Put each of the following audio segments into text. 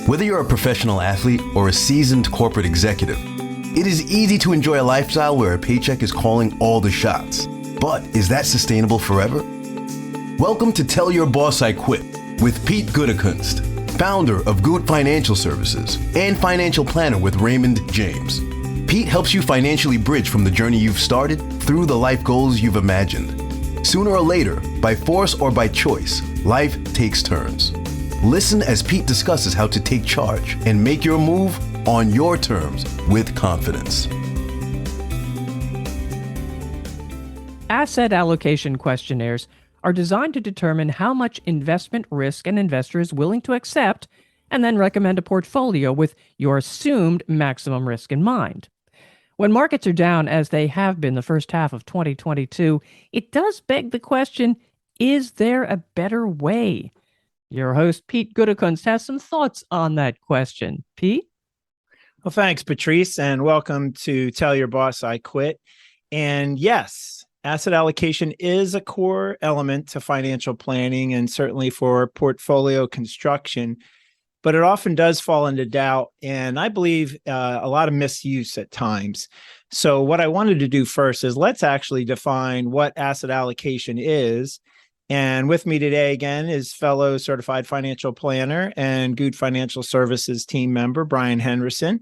Whether you're a professional athlete or a seasoned corporate executive, it is easy to enjoy a lifestyle where a paycheck is calling all the shots. But is that sustainable forever? Welcome to Tell Your Boss I Quit with Pete Goodekunst, founder of Good Financial Services and financial planner with Raymond James. Pete helps you financially bridge from the journey you've started through the life goals you've imagined. Sooner or later, by force or by choice, life takes turns. Listen as Pete discusses how to take charge and make your move on your terms with confidence. Asset allocation questionnaires are designed to determine how much investment risk an investor is willing to accept and then recommend a portfolio with your assumed maximum risk in mind. When markets are down, as they have been the first half of 2022, it does beg the question, is there a better way? Your host, Pete Goodekunst, has some thoughts on that question. Pete? Well, thanks, Patrice, and welcome to Tell Your Boss I Quit. And yes, asset allocation is a core element to financial planning and certainly for portfolio construction, but it often does fall into doubt, and I believe a lot of misuse at times. So what I wanted to do first is let's actually define what asset allocation is. And with me today again is fellow certified financial planner and Good Financial Services team member, Brian Henrysen.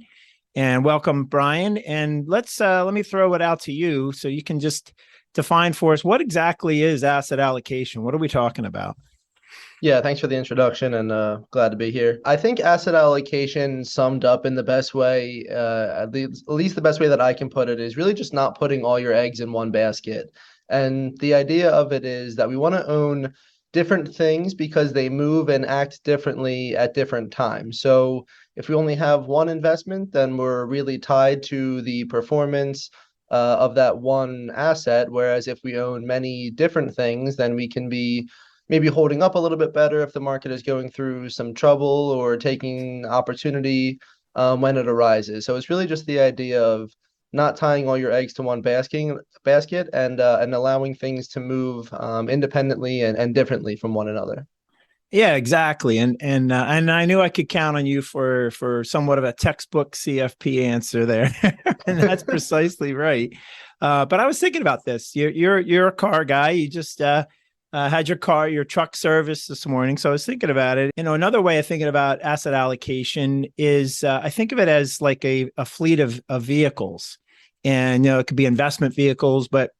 And welcome, Brian. And let me throw it out to you so you can just define for us what exactly is asset allocation. What are we talking about? Yeah, thanks for the introduction and glad to be here. I think asset allocation summed up in the best way, at least the best way that I can put it, is really just not putting all your eggs in one basket. And the idea of it is that we want to own different things because they move and act differently at different times. So if we only have one investment, then we're really tied to the performance of that one asset. Whereas if we own many different things, then we can be maybe holding up a little bit better if the market is going through some trouble or taking opportunity when it arises. So it's really just the idea of not tying all your eggs to one basket and allowing things to move independently and differently from one another. Yeah, exactly. And I knew I could count on you for somewhat of a textbook CFP answer there. And that's precisely right. But I was thinking about this. You're a car guy. You just had your truck service this morning. So I was thinking about it. Another way of thinking about asset allocation is I think of it as like a fleet of vehicles. And, it could be investment vehicles, but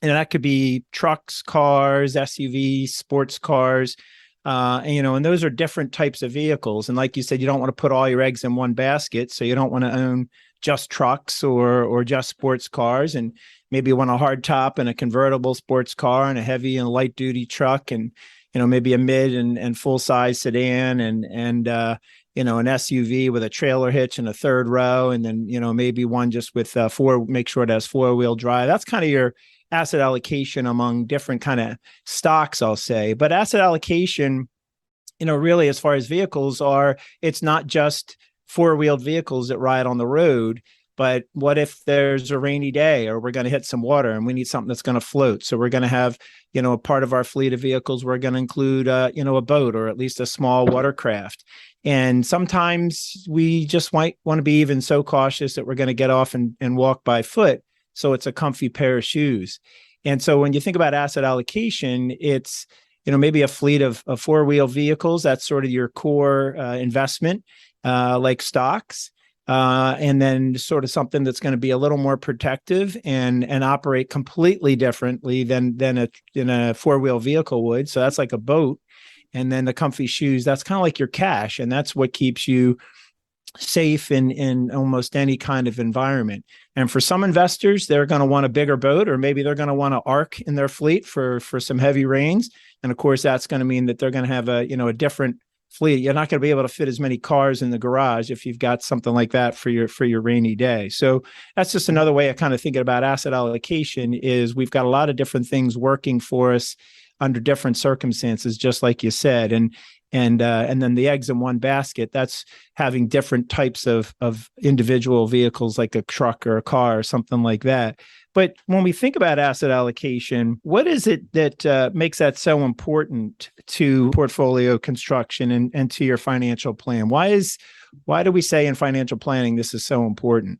that could be trucks, cars, SUVs, sports cars, and those are different types of vehicles. And like you said, you don't want to put all your eggs in one basket. So you don't want to own just trucks or just sports cars, and maybe you want a hard top and a convertible sports car and a heavy and light duty truck, and maybe a mid and full size sedan and an SUV with a trailer hitch and a third row, and then maybe one just with make sure it has 4-wheel drive. That's kind of your asset allocation among different kind of stocks, I'll say. But asset allocation, really as far as vehicles are, it's not just 4-wheeled vehicles that ride on the road. But what if there's a rainy day or we're going to hit some water and we need something that's going to float? So we're going to have, a part of our fleet of vehicles, we're going to include, a boat or at least a small watercraft. And sometimes we just might want to be even so cautious that we're going to get off and walk by foot. So it's a comfy pair of shoes. And so when you think about asset allocation, it's, maybe a fleet of 4-wheel vehicles. That's sort of your core investment, like stocks. And then sort of something that's going to be a little more protective and operate completely differently than a 4-wheel vehicle would. So that's like a boat. And then the comfy shoes, that's kind of like your cash. And that's what keeps you safe in almost any kind of environment. And for some investors, they're going to want a bigger boat, or maybe they're going to want an ark in their fleet for some heavy rains. And of course, that's going to mean that they're going to have a different fleet. You're not going to be able to fit as many cars in the garage if you've got something like that for your rainy day. So that's just another way of kind of thinking about asset allocation is we've got a lot of different things working for us under different circumstances, just like you said. And then the eggs in one basket, that's having different types of individual vehicles like a truck or a car or something like that. But when we think about asset allocation, what is it that makes that so important to portfolio construction and to your financial plan? Why do we say in financial planning this is so important?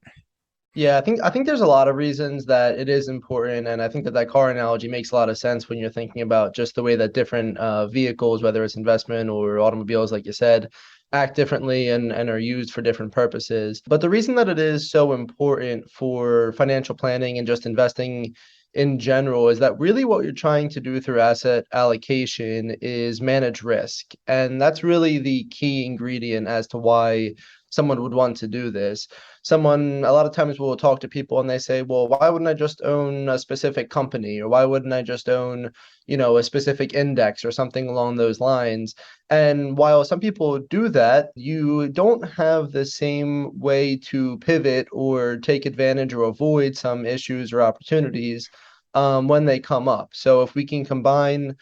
Yeah, I think there's a lot of reasons that it is important, and I think that car analogy makes a lot of sense when you're thinking about just the way that different vehicles, whether it's investment or automobiles, like you said, act differently and are used for different purposes. But the reason that it is so important for financial planning and just investing in general is that really what you're trying to do through asset allocation is manage risk, and that's really the key ingredient as to why someone would want to do this. A lot of times we'll talk to people and they say, well, why wouldn't I just own a specific company? Or why wouldn't I just own, a specific index or something along those lines? And while some people do that, you don't have the same way to pivot or take advantage or avoid some issues or opportunities when they come up. So if we can combine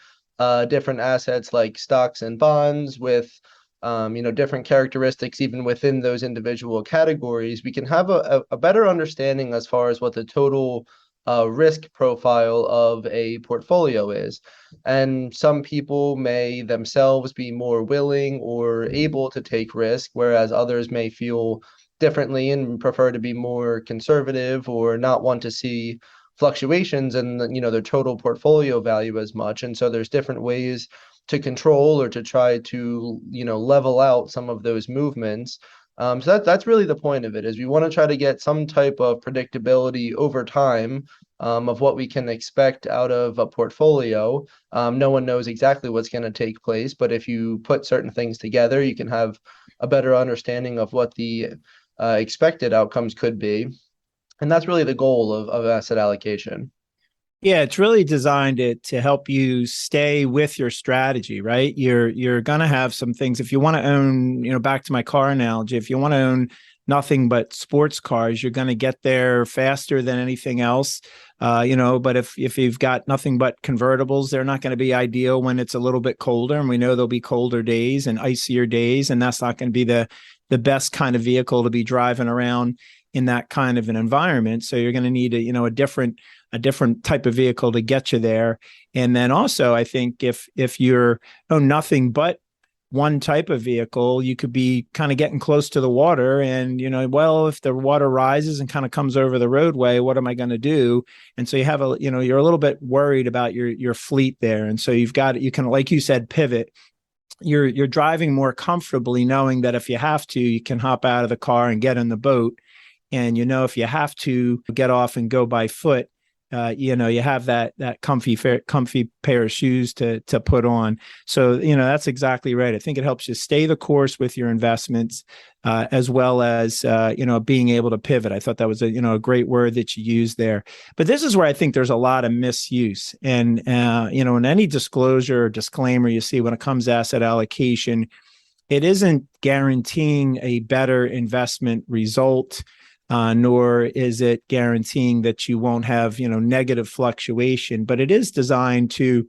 different assets like stocks and bonds with different characteristics even within those individual categories, we can have a better understanding as far as what the total risk profile of a portfolio is. And some people may themselves be more willing or able to take risk, whereas others may feel differently and prefer to be more conservative or not want to see fluctuations in their total portfolio value as much. And so there's different ways to control or to try to level out some of those movements. So that's really the point of it, is we want to try to get some type of predictability over time of what we can expect out of a portfolio. No one knows exactly what's going to take place, but if you put certain things together, you can have a better understanding of what the expected outcomes could be. And that's really the goal of asset allocation. Yeah, it's really designed to help you stay with your strategy, right? You're going to have some things. If you want to own, back to my car analogy, if you want to own nothing but sports cars, you're going to get there faster than anything else. But if you've got nothing but convertibles, they're not going to be ideal when it's a little bit colder. And we know there'll be colder days and icier days, and that's not going to be the best kind of vehicle to be driving around in that kind of an environment. So you're going to need a different type of vehicle to get you there. And then also, I think if you're nothing but one type of vehicle, you could be kind of getting close to the water and, if the water rises and kind of comes over the roadway, what am I going to do? And so you have you're a little bit worried about your fleet there. And so you can, like you said, pivot. You're driving more comfortably knowing that if you have to, you can hop out of the car and get in the boat. And, if you have to get off and go by foot, you have that comfy pair of shoes to put on. So, that's exactly right. I think it helps you stay the course with your investments, as well as, being able to pivot. I thought that was a great word that you used there. But this is where I think there's a lot of misuse. And, in any disclosure or disclaimer you see when it comes to asset allocation, it isn't guaranteeing a better investment result. Nor is it guaranteeing that you won't have, negative fluctuation, but it is designed to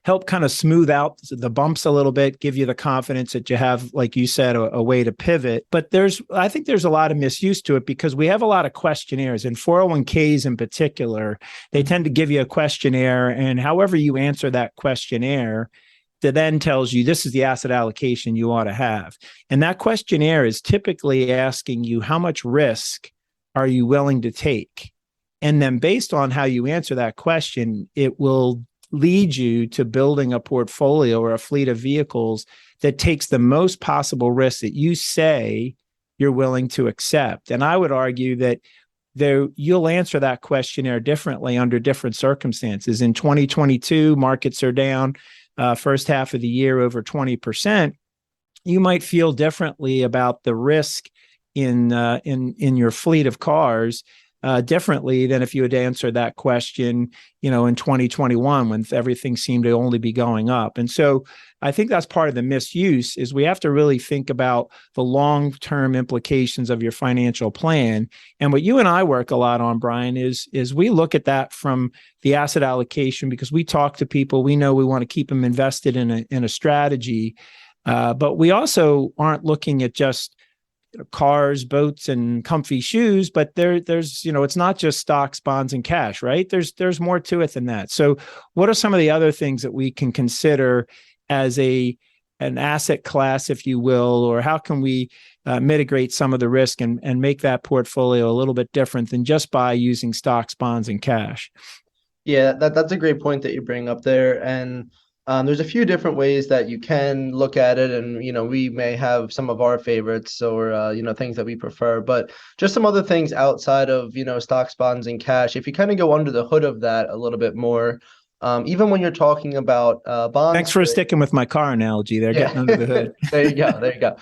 help kind of smooth out the bumps a little bit, give you the confidence that you have, like you said, a way to pivot. But I think there's a lot of misuse to it because we have a lot of questionnaires, and 401ks in particular, they tend to give you a questionnaire, and however you answer that questionnaire, that then tells you this is the asset allocation you ought to have. And that questionnaire is typically asking you how much risk are you willing to take? And then based on how you answer that question, it will lead you to building a portfolio or a fleet of vehicles that takes the most possible risk that you say you're willing to accept. And I would argue that you'll answer that questionnaire differently under different circumstances. In 2022, markets are down. First half of the year over 20%, you might feel differently about the risk in your fleet of cars differently than if you had answered that question, in 2021 when everything seemed to only be going up. And so I think that's part of the misuse is we have to really think about the long-term implications of your financial plan. And what you and I work a lot on, Brian, is we look at that from the asset allocation because we talk to people. We know we want to keep them invested in a strategy, but we also aren't looking at just cars, boats, and comfy shoes, but there's it's not just stocks, bonds, and cash, right? There's more to it than that. So what are some of the other things that we can consider as an asset class, if you will, or how can we mitigate some of the risk and make that portfolio a little bit different than just by using stocks, bonds, and cash? Yeah, that's a great point that you bring up there. And there's a few different ways that you can look at it. And, we may have some of our favorites or, things that we prefer, but just some other things outside of, stocks, bonds, and cash. If you kind of go under the hood of that a little bit more, even when you're talking about bonds. Thanks for sticking with my car analogy there, getting under the hood. There you go.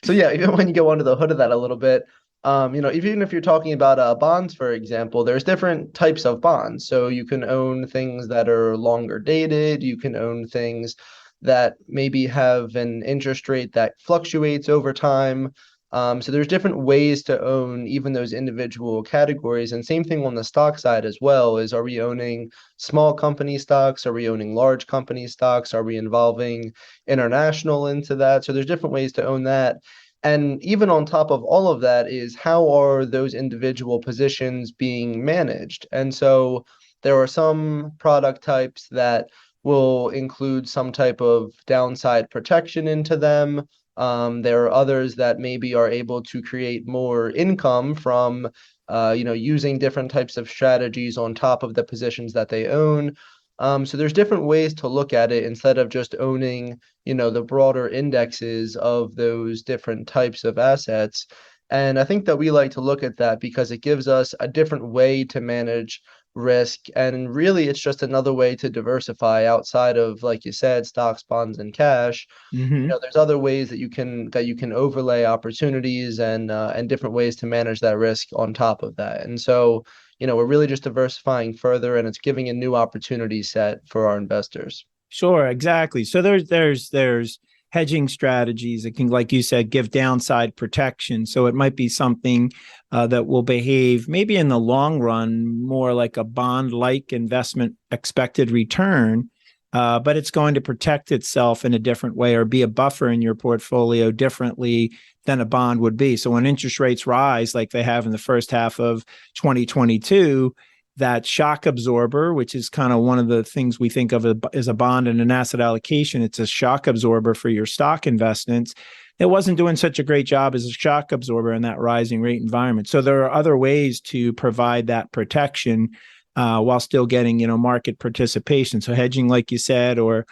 So yeah, even when you go under the hood of that a little bit, even if you're talking about bonds, for example, there's different types of bonds. So you can own things that are longer dated. You can own things that maybe have an interest rate that fluctuates over time. So there's different ways to own even those individual categories. And same thing on the stock side as well is, are we owning small company stocks? Are we owning large company stocks? Are we involving international into that? So there's different ways to own that. And even on top of all of that is, how are those individual positions being managed? And so there are some product types that will include some type of downside protection into them. There are others that maybe are able to create more income from, using different types of strategies on top of the positions that they own. So there's different ways to look at it instead of just owning, the broader indexes of those different types of assets. And I think that we like to look at that because it gives us a different way to manage risk. And really, it's just another way to diversify outside of, like you said, stocks, bonds, and cash. Mm-hmm. There's other ways that you can overlay opportunities and different ways to manage that risk on top of that. And so, we're really just diversifying further, and it's giving a new opportunity set for our investors. Sure, exactly. So there's hedging strategies that can, like you said, give downside protection. So it might be something that will behave maybe in the long run more like a bond-like investment expected return, but it's going to protect itself in a different way or be a buffer in your portfolio differently than a bond would be. So when interest rates rise, like they have in the first half of 2022, that shock absorber, which is kind of one of the things we think of as a bond and an asset allocation, it's a shock absorber for your stock investments. It wasn't doing such a great job as a shock absorber in that rising rate environment. So there are other ways to provide that protection while still getting, market participation. So hedging, like you said, or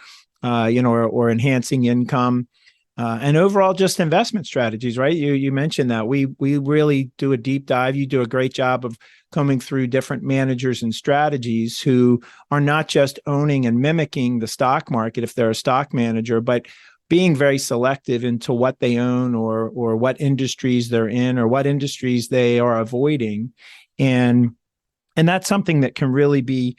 enhancing income. And overall, just investment strategies, right? You mentioned that we really do a deep dive. You do a great job of coming through different managers and strategies who are not just owning and mimicking the stock market if they're a stock manager, but being very selective into what they own or what industries they're in or what industries they are avoiding, and that's something that can really be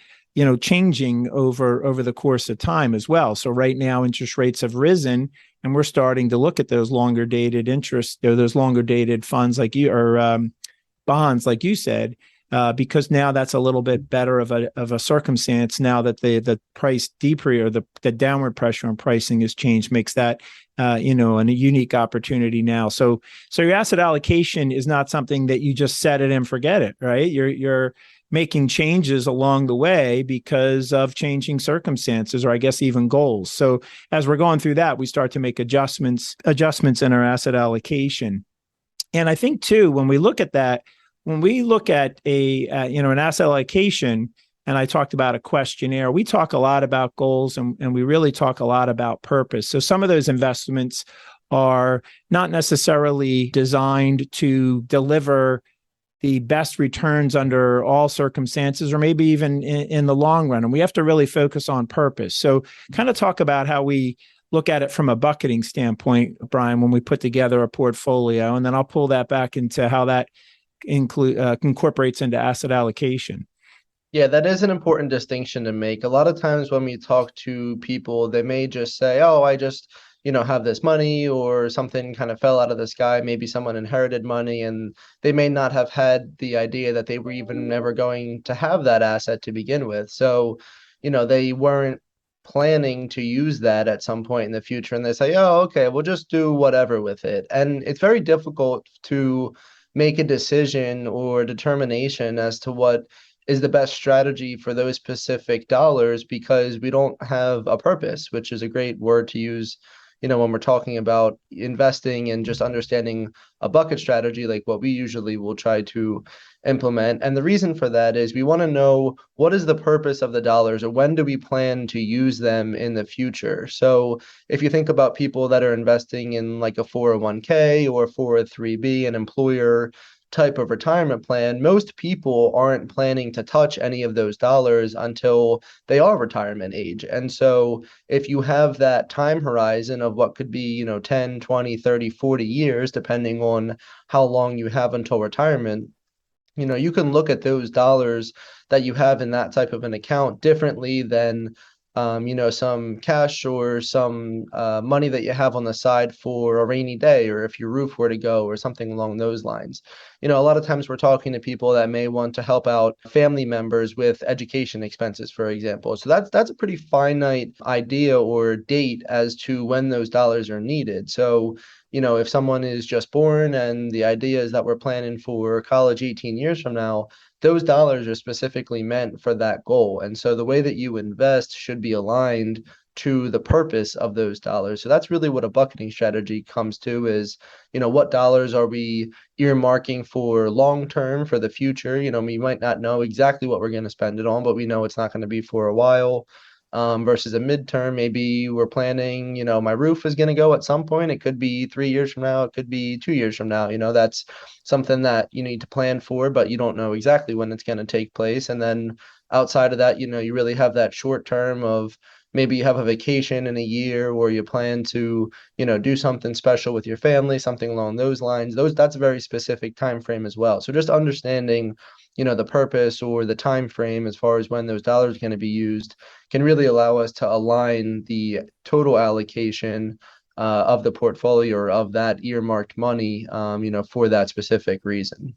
changing over the course of time as well. So right now, interest rates have risen. And we're starting to look at those longer dated interests, those longer dated funds like you or bonds, like you said, because now that's a little bit better of a circumstance. Now that the price or the downward pressure on pricing has changed, makes that a unique opportunity now. So your asset allocation is not something that you just set it and forget it, right? You're making changes along the way because of changing circumstances, or I guess even goals. So as we're going through that, we start to make adjustments in our asset allocation. And I think too, when we look at that, when we look at an asset allocation, and I talked about a questionnaire, we talk a lot about goals and we really talk a lot about purpose. So some of those investments are not necessarily designed to deliver the best returns under all circumstances, or maybe even in the long run. And we have to really focus on purpose. So kind of talk about how we look at it from a bucketing standpoint, Brian, when we put together a portfolio, and then I'll pull that back into how that incorporates into asset allocation. Yeah, that is an important distinction to make. A lot of times when we talk to people, they may just say, "Oh, I just, have this money," or something kind of fell out of the sky. Maybe someone inherited money and they may not have had the idea that they were even never going to have that asset to begin with. So, they weren't planning to use that at some point in the future, and they say, "Oh, okay, we'll just do whatever with it." And it's very difficult to make a decision or determination as to what is the best strategy for those specific dollars because we don't have a purpose, which is a great word to use, when we're talking about investing and just understanding a bucket strategy, like what we usually will try to implement. And the reason for that is we want to know what is the purpose of the dollars or when do we plan to use them in the future. So if you think about people that are investing in like a 401k or 403b, an employer type of retirement plan, most people aren't planning to touch any of those dollars until they are retirement age. And so if you have that time horizon of what could be, 10, 20, 30, 40 years, depending on how long you have until retirement, you can look at those dollars that you have in that type of an account differently than some cash or some money that you have on the side for a rainy day, or if your roof were to go or something along those lines. A lot of times we're talking to people that may want to help out family members with education expenses, for example. So that's a pretty finite idea or date as to when those dollars are needed. So if someone is just born and the idea is that we're planning for college 18 years from now, those dollars are specifically meant for that goal. And so the way that you invest should be aligned to the purpose of those dollars. So that's really what a bucketing strategy comes to is, what dollars are we earmarking for long term for the future? We might not know exactly what we're going to spend it on, but we know it's not going to be for a while. Versus a midterm, maybe we're planning, my roof is going to go at some point. It could be 3 years from now. It could be 2 years from now. That's something that you need to plan for, but you don't know exactly when it's going to take place. And then outside of that, you really have that short term of maybe you have a vacation in a year or you plan to, do something special with your family, something along those lines. That's a very specific time frame as well. So just understanding the purpose or the time frame as far as when those dollars are going to be used can really allow us to align the total allocation of the portfolio or of that earmarked money, for that specific reason.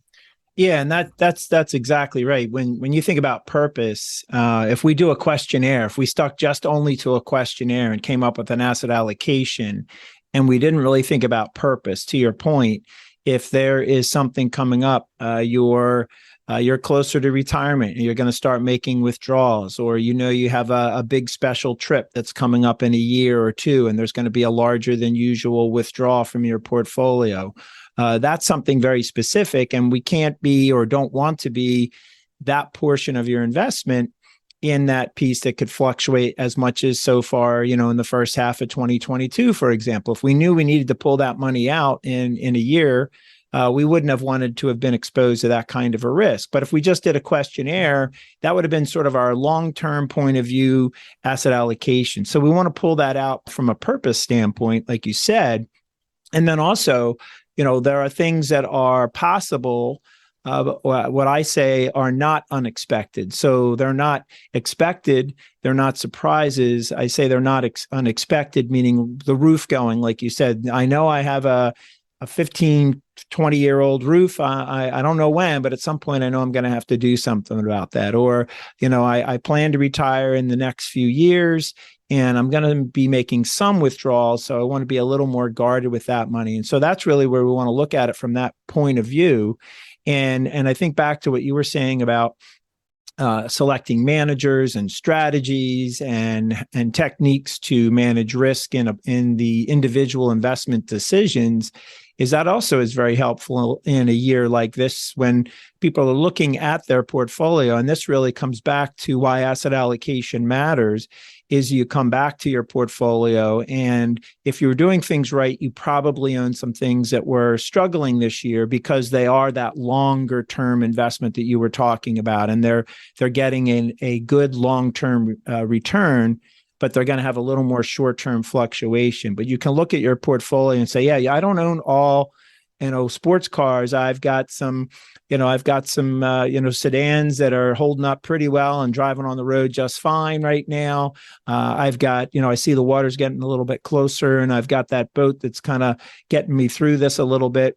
Yeah, and that's exactly right. When you think about purpose, if we do a questionnaire, if we stuck just only to a questionnaire and came up with an asset allocation, and we didn't really think about purpose, to your point, if there is something coming up, you're closer to retirement and you're going to start making withdrawals, or you have a big special trip that's coming up in a year or two, and there's going to be a larger than usual withdrawal from your portfolio. That's something very specific, and we can't be or don't want to be that portion of your investment in that piece that could fluctuate as much as so far, in the first half of 2022, for example. If we knew we needed to pull that money out in a year, we wouldn't have wanted to have been exposed to that kind of a risk. But if we just did a questionnaire, that would have been sort of our long-term point of view asset allocation. So we want to pull that out from a purpose standpoint, like you said. And then also, there are things that are possible, what I say are not unexpected. So they're not expected, they're not surprises. I say they're not unexpected, meaning the roof going, like you said. I know I have a 15, 20-year-old roof. I don't know when, but at some point I know I'm going to have to do something about that. Or, I plan to retire in the next few years and I'm going to be making some withdrawals. So I want to be a little more guarded with that money. And so that's really where we want to look at it from that point of view. And I think back to what you were saying about selecting managers and strategies and techniques to manage risk in the individual investment decisions, is that also is very helpful in a year like this when people are looking at their portfolio. And this really comes back to why asset allocation matters, is you come back to your portfolio, and if you were doing things right, you probably own some things that were struggling this year because they are that longer term investment that you were talking about, and they're getting a good long-term return, but they're going to have a little more short-term fluctuation. But you can look at your portfolio and say, yeah, I don't own all sports cars. I've got some sedans that are holding up pretty well and driving on the road just fine right now. I've got, I see the water's getting a little bit closer, and I've got that boat that's kind of getting me through this a little bit.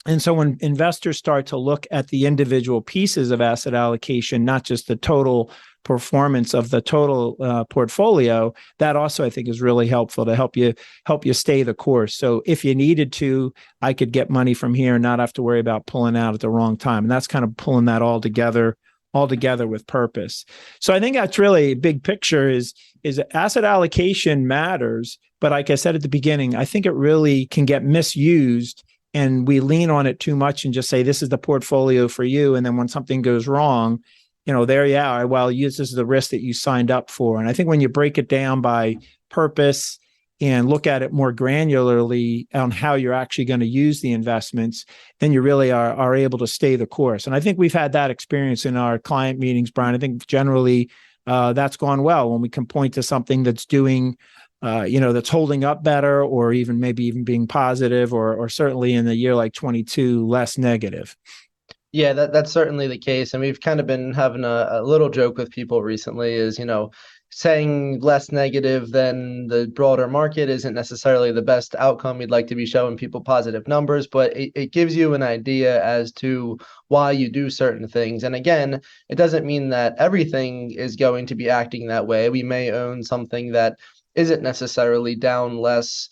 And so when investors start to look at the individual pieces of asset allocation, not just the total performance of the total portfolio, that also I think is really helpful to help you stay the course. So if you needed to, I could get money from here and not have to worry about pulling out at the wrong time. And that's kind of pulling that all together with purpose. So I think that's really a big picture is asset allocation matters. But like I said at the beginning, I think it really can get misused, and we lean on it too much and just say, this is the portfolio for you. And then when something goes wrong, there you are. Well, this is the risk that you signed up for. And I think when you break it down by purpose and look at it more granularly on how you're actually going to use the investments, then you really are able to stay the course. And I think we've had that experience in our client meetings, Brian. I think generally that's gone well when we can point to something that's doing that's holding up better, or maybe even being positive, or certainly in a year like 22, less negative. Yeah, that's certainly the case. And we've kind of been having a little joke with people recently is, saying less negative than the broader market isn't necessarily the best outcome. We'd like to be showing people positive numbers, but it gives you an idea as to why you do certain things. And again, it doesn't mean that everything is going to be acting that way. We may own something that isn't necessarily down less,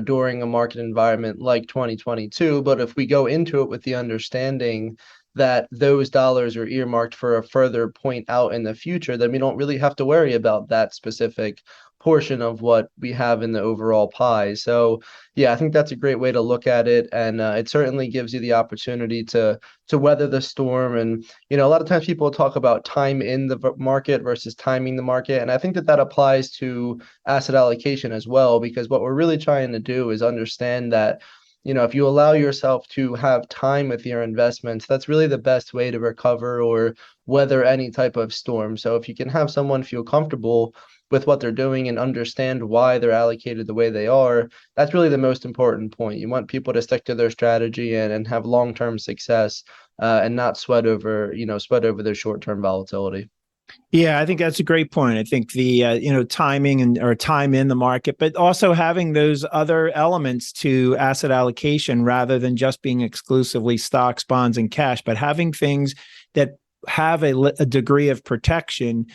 during a market environment like 2022. But if we go into it with the understanding that those dollars are earmarked for a further point out in the future, then we don't really have to worry about that specific portion of what we have in the overall pie. So yeah, I think that's a great way to look at it. And it certainly gives you the opportunity to weather the storm. And, a lot of times people talk about time in the market versus timing the market. And I think that applies to asset allocation as well, because what we're really trying to do is understand that, if you allow yourself to have time with your investments, that's really the best way to recover or weather any type of storm. So if you can have someone feel comfortable with what they're doing and understand why they're allocated the way they are, that's really the most important point. You want people to stick to their strategy and have long-term success and not sweat over their short-term volatility. Yeah, I think that's a great point. I think the timing or time in the market, but also having those other elements to asset allocation rather than just being exclusively stocks, bonds, and cash, but having things that have a degree of protection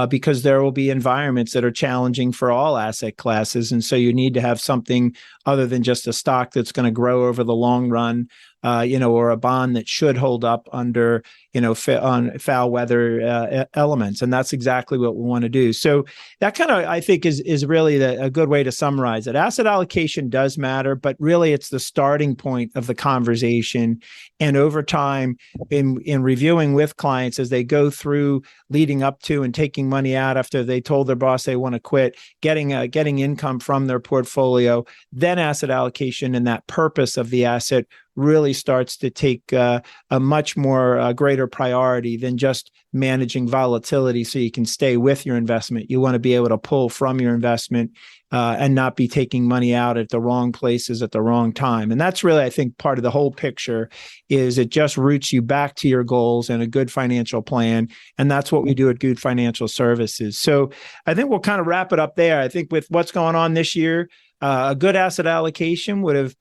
because there will be environments that are challenging for all asset classes. And so you need to have something other than just a stock that's going to grow over the long run, or a bond that should hold up under, on foul weather elements. And that's exactly what we want to do. So that kind of, I think, is really a good way to summarize it. Asset allocation does matter, but really it's the starting point of the conversation. And over time, in reviewing with clients as they go through leading up to and taking money out after they told their boss they want to quit, getting income from their portfolio, then asset allocation and that purpose of the asset really starts to take a much more greater priority than just managing volatility so you can stay with your investment. You want to be able to pull from your investment and not be taking money out at the wrong places at the wrong time. And that's really, I think, part of the whole picture is it just roots you back to your goals and a good financial plan. And that's what we do at Good Financial Services. So I think we'll kind of wrap it up there. I think with what's going on this year, a good asset allocation would have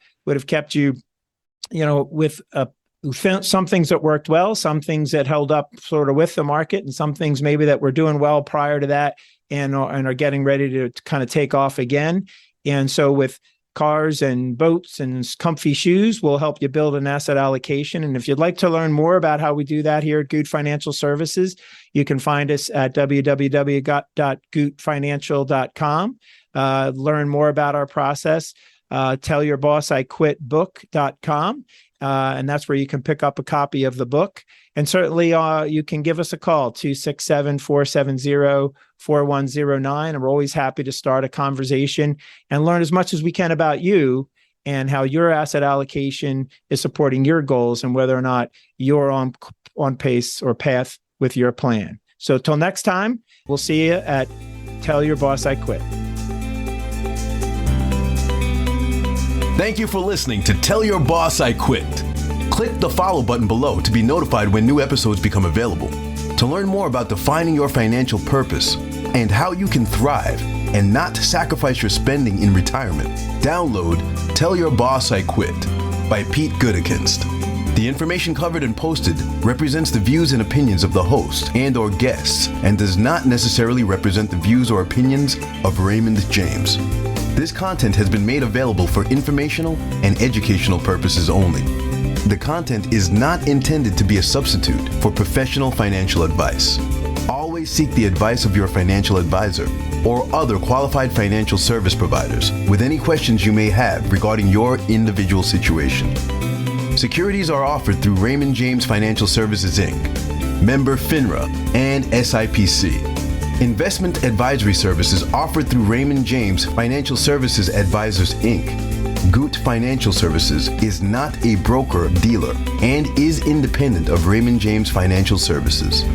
kept you with some things that worked well, some things that held up sort of with the market, and some things maybe that were doing well prior to that and are getting ready to kind of take off again. And so with cars and boats and comfy shoes, we'll help you build an asset allocation. And if you'd like to learn more about how we do that here at Good Financial Services, you can find us at www.goodfinancial.com. Learn more about our process. TellYourBossIQuitBook.com. And that's where you can pick up a copy of the book. And certainly you can give us a call, 267-470-4109. And we're always happy to start a conversation and learn as much as we can about you and how your asset allocation is supporting your goals and whether or not you're on pace or path with your plan. So till next time, we'll see you at Tell Your Boss I Quit. Thank you for listening to Tell Your Boss I Quit. Click the follow button below to be notified when new episodes become available. To learn more about defining your financial purpose and how you can thrive and not sacrifice your spending in retirement, download Tell Your Boss I Quit by Pete Goodekinst. The information covered and posted represents the views and opinions of the host and/or guests and does not necessarily represent the views or opinions of Raymond James. This content has been made available for informational and educational purposes only. The content is not intended to be a substitute for professional financial advice. Always seek the advice of your financial advisor or other qualified financial service providers with any questions you may have regarding your individual situation. Securities are offered through Raymond James Financial Services, Inc., member FINRA, and SIPC. Investment advisory services offered through Raymond James Financial Services Advisors, Inc. Goot Financial Services is not a broker-dealer and is independent of Raymond James Financial Services.